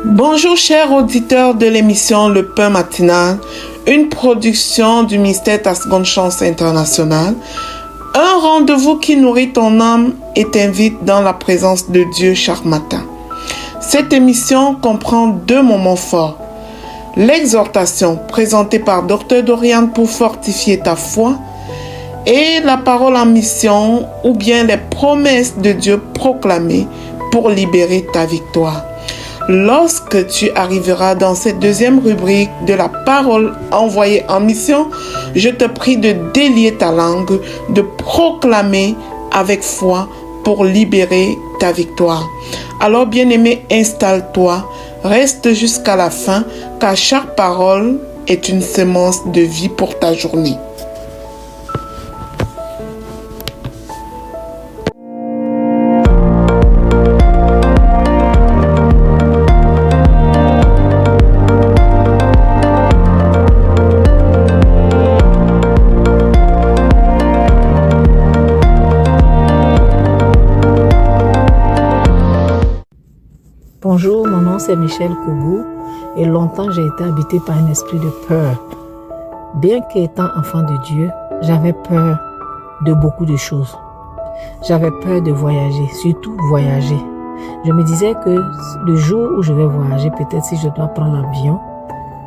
Bonjour chers auditeurs de l'émission Le Pain Matinal, une production du ministère Ta Seconde Chance International, un rendez-vous qui nourrit ton âme et t'invite dans la présence de Dieu chaque matin. Cette émission comprend 2 moments forts. L'exhortation présentée par Dr Dorian pour fortifier ta foi et la parole en mission ou bien les promesses de Dieu proclamées pour libérer ta victoire. Lorsque tu arriveras dans cette 2e rubrique de la parole envoyée en mission, je te prie de délier ta langue, de proclamer avec foi pour libérer ta victoire. Alors bien-aimé, installe-toi, reste jusqu'à la fin, car chaque parole est une semence de vie pour ta journée. Bonjour, mon nom c'est Michel Koubou et longtemps j'ai été habité par un esprit de peur. Bien qu'étant enfant de Dieu, j'avais peur de beaucoup de choses. J'avais peur de voyager, surtout voyager. Je me disais que le jour où je vais voyager, peut-être si je dois prendre l'avion,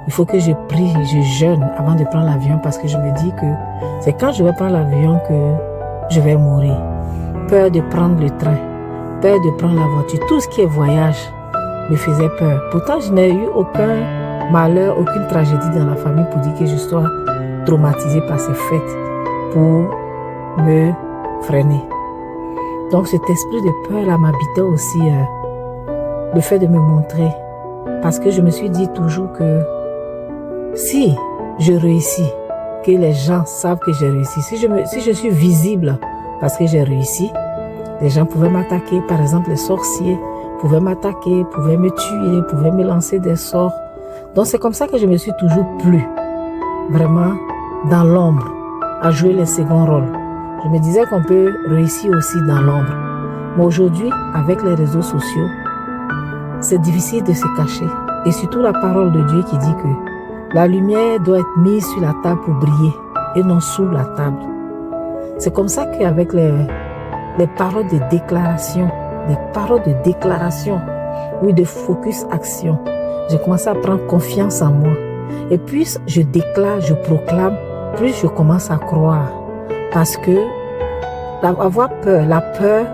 il faut que je prie, je jeûne avant de prendre l'avion parce que je me dis que c'est quand je vais prendre l'avion que je vais mourir. Peur de prendre le train, peur de prendre la voiture, tout ce qui est voyage me faisait peur. Pourtant, je n'ai eu aucun malheur, aucune tragédie dans la famille pour dire que je sois traumatisée par ces fêtes pour me freiner. Donc cet esprit de peur-là m'habitait aussi le fait de me montrer. Parce que je me suis dit toujours que si je réussis, que les gens savent que j'ai réussi, si je suis visible parce que j'ai réussi, les gens pouvaient m'attaquer, par exemple les sorciers, pouvaient m'attaquer, pouvaient me tuer, pouvaient me lancer des sorts. Donc c'est comme ça que je me suis toujours plu, vraiment dans l'ombre, à jouer les seconds rôles. Je me disais qu'on peut réussir aussi dans l'ombre. Mais aujourd'hui, avec les réseaux sociaux, c'est difficile de se cacher. Et surtout la parole de Dieu qui dit que la lumière doit être mise sur la table pour briller et non sous la table. C'est comme ça qu'avec les paroles de déclaration, oui, de focus action. J'ai commencé à prendre confiance en moi. Et plus je déclare, je proclame, plus je commence à croire. Parce que avoir peur, la peur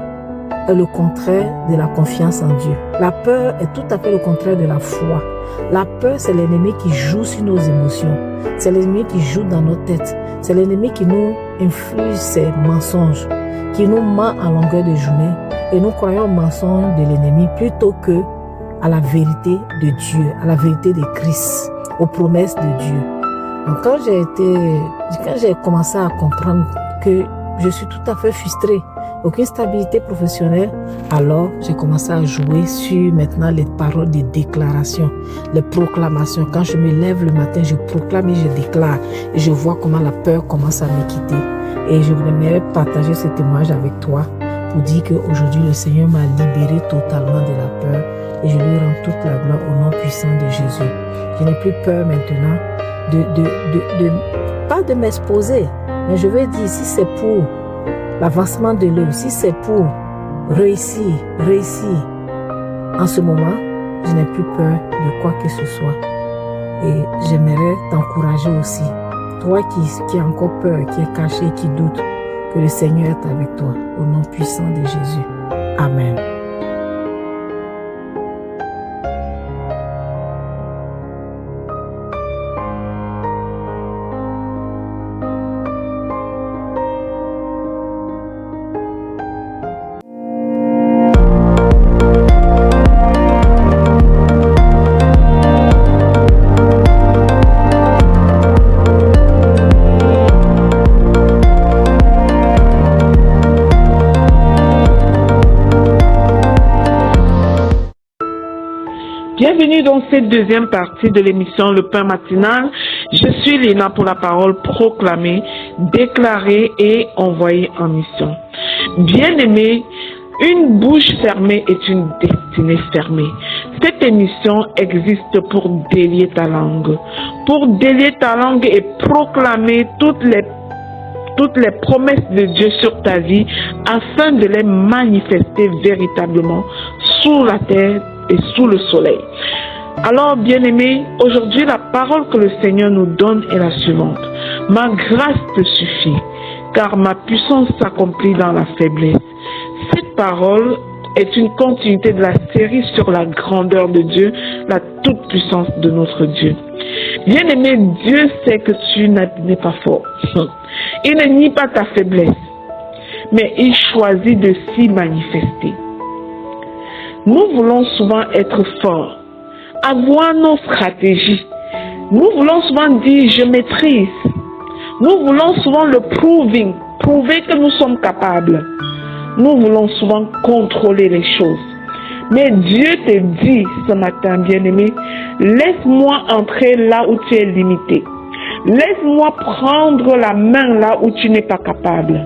est le contraire de la confiance en Dieu. La peur est tout à fait le contraire de la foi. La peur, c'est l'ennemi qui joue sur nos émotions. C'est l'ennemi qui joue dans nos têtes. C'est l'ennemi qui nous inflige ses mensonges, qui nous ment à longueur de journée. Et nous croyons au mensonge de l'ennemi plutôt que à la vérité de Dieu, à la vérité de Christ, aux promesses de Dieu. Donc quand j'ai commencé à comprendre que je suis tout à fait frustrée, aucune stabilité professionnelle, alors j'ai commencé à jouer sur maintenant les paroles de déclaration, les proclamations. Quand je me lève le matin, je proclame et je déclare. Et je vois comment la peur commence à me quitter. Et je voudrais partager ce témoignage avec toi pour dire qu'aujourd'hui, le Seigneur m'a libéré totalement de la peur et je lui rends toute la gloire au nom puissant de Jésus. Je n'ai plus peur maintenant pas de m'exposer, mais je veux dire, si c'est pour l'avancement de l'œuvre, si c'est pour réussir en ce moment, je n'ai plus peur de quoi que ce soit. Et j'aimerais t'encourager aussi, toi qui as encore peur, qui est caché, qui doute, que le Seigneur est avec toi, au nom puissant de Jésus. Amen. Bienvenue dans cette 2e partie de l'émission Le Pain Matinal. Je suis Léna pour la parole proclamée, déclarée et envoyée en mission. Bien-aimés, Une bouche fermée est une destinée fermée. Cette émission existe pour délier ta langue. Pour délier ta langue et proclamer toutes les promesses de Dieu sur ta vie afin de les manifester véritablement sous la terre et sous le soleil. Alors, bien-aimés, aujourd'hui, la parole que le Seigneur nous donne est la suivante. Ma grâce te suffit, car ma puissance s'accomplit dans la faiblesse. Cette parole est une continuité de la série sur la grandeur de Dieu, la toute-puissance de notre Dieu. Bien-aimé, Dieu sait que tu n'es pas fort. Il ne nie pas ta faiblesse, mais il choisit de s'y manifester. Nous voulons souvent être forts, avoir nos stratégies. Nous voulons souvent dire « je maîtrise ». Nous voulons souvent le prouver que nous sommes capables. Nous voulons souvent contrôler les choses. Mais Dieu te dit ce matin, bien-aimé, laisse-moi entrer là où tu es limité. Laisse-moi prendre la main là où tu n'es pas capable.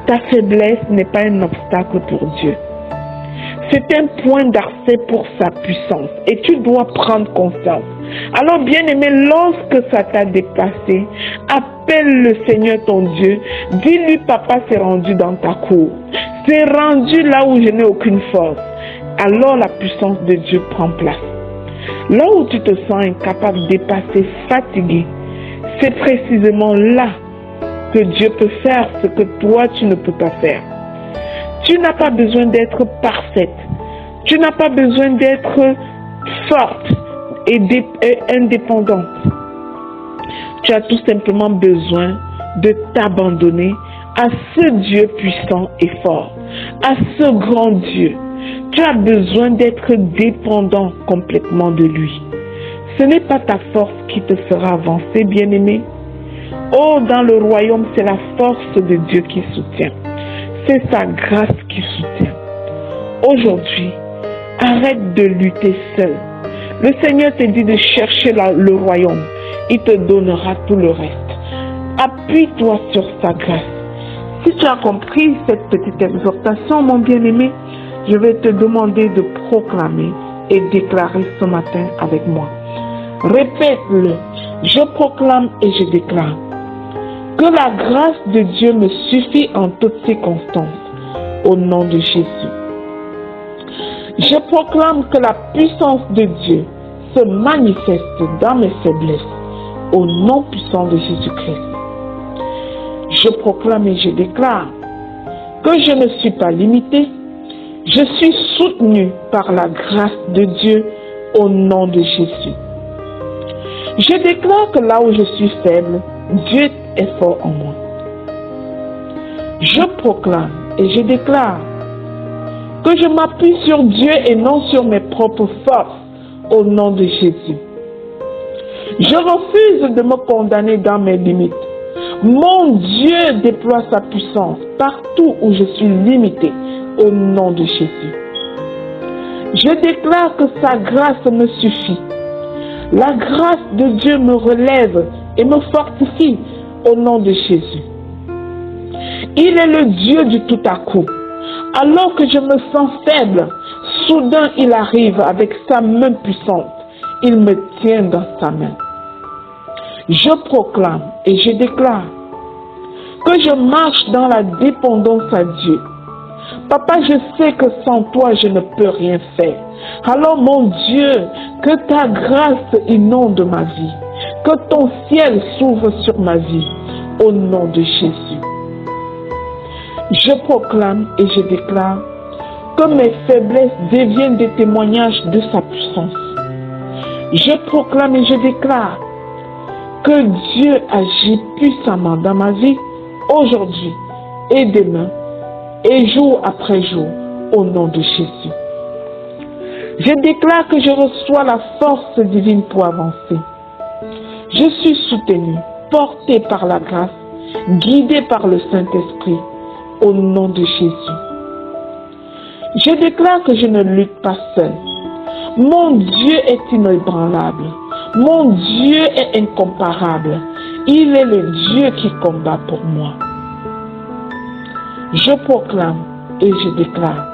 Ta faiblesse n'est pas un obstacle pour Dieu. C'est un point d'accès pour sa puissance et tu dois prendre confiance. Alors bien-aimé, lorsque ça t'a dépassé, appelle le Seigneur ton Dieu. Dis-lui, papa s'est rendu dans ta cour. C'est rendu là où je n'ai aucune force. Alors la puissance de Dieu prend place. Là où tu te sens incapable, dépassé, fatigué, c'est précisément là que Dieu peut faire ce que toi tu ne peux pas faire. Tu n'as pas besoin d'être parfaite. Tu n'as pas besoin d'être forte et indépendante. Tu as tout simplement besoin de t'abandonner à ce Dieu puissant et fort, à ce grand Dieu. Tu as besoin d'être dépendant complètement de lui. Ce n'est pas ta force qui te fera avancer, bien-aimé. Oh, dans le royaume, c'est la force de Dieu qui soutient. C'est sa grâce qui soutient. Aujourd'hui, arrête de lutter seul. Le Seigneur te dit de chercher le royaume. Il te donnera tout le reste. Appuie-toi sur sa grâce. Si tu as compris cette petite exhortation, mon bien-aimé, je vais te demander de proclamer et déclarer ce matin avec moi. Répète-le. Je proclame et je déclare que la grâce de Dieu me suffit en toutes circonstances, au nom de Jésus. Je proclame que la puissance de Dieu se manifeste dans mes faiblesses, au nom puissant de Jésus-Christ. Je proclame et je déclare que je ne suis pas limité, je suis soutenu par la grâce de Dieu, au nom de Jésus. Je déclare que là où je suis faible, Dieu est fort en moi. Je proclame et je déclare que je m'appuie sur Dieu et non sur mes propres forces, au nom de Jésus. Je refuse de me condamner dans mes limites. Mon Dieu déploie sa puissance partout où je suis limité, au nom de Jésus. Je déclare que sa grâce me suffit. La grâce de Dieu me relève et me fortifie, au nom de Jésus. Il est le Dieu du tout à coup. Alors que je me sens faible, soudain il arrive avec sa main puissante. Il me tient dans sa main. Je proclame et je déclare que je marche dans la dépendance à Dieu. Papa, je sais que sans toi, je ne peux rien faire. Alors, mon Dieu, que ta grâce inonde ma vie. Que ton ciel s'ouvre sur ma vie. Au nom de Jésus. Je proclame et je déclare que mes faiblesses deviennent des témoignages de sa puissance. Je proclame et je déclare que Dieu agit puissamment dans ma vie aujourd'hui et demain et jour après jour, au nom de Jésus. Je déclare que je reçois la force divine pour avancer. Je suis soutenu, porté par la grâce, guidé par le Saint-Esprit, au nom de Jésus. Je déclare que je ne lutte pas seul. Mon Dieu est inébranlable. Mon Dieu est incomparable. Il est le Dieu qui combat pour moi. Je proclame et je déclare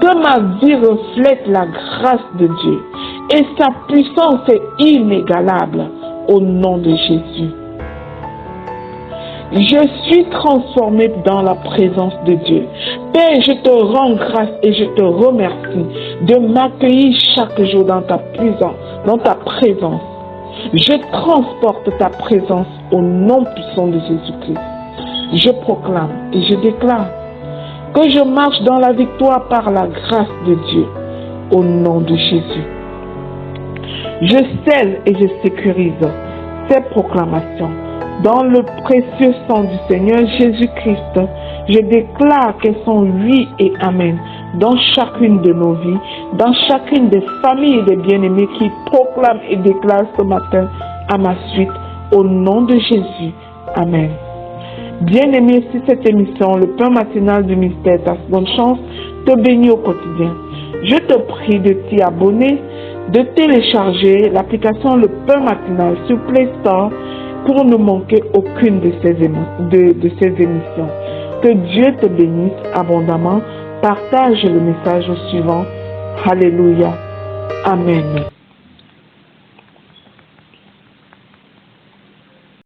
Que ma vie reflète la grâce de Dieu et sa puissance est inégalable au nom de Jésus. Je suis transformé dans la présence de Dieu. Père, je te rends grâce et je te remercie de m'accueillir chaque jour dans ta présence. Je transporte ta présence au nom puissant de Jésus-Christ. Je proclame et je déclare que je marche dans la victoire par la grâce de Dieu au nom de Jésus. Je scelle et je sécurise ces proclamations. Dans le précieux sang du Seigneur Jésus-Christ, je déclare qu'elles sont oui et amen dans chacune de nos vies, dans chacune des familles des bien-aimés qui proclament et déclarent ce matin à ma suite, au nom de Jésus. Amen. Bien-aimé, si cette émission, le pain matinal du mystère, ta seconde chance, te bénit au quotidien, je te prie de t'y abonner, de télécharger l'application Le Pain Matinal sur Play Store pour ne manquer aucune de ces émissions. Que Dieu te bénisse abondamment. Partage le message suivant. Alléluia. Amen.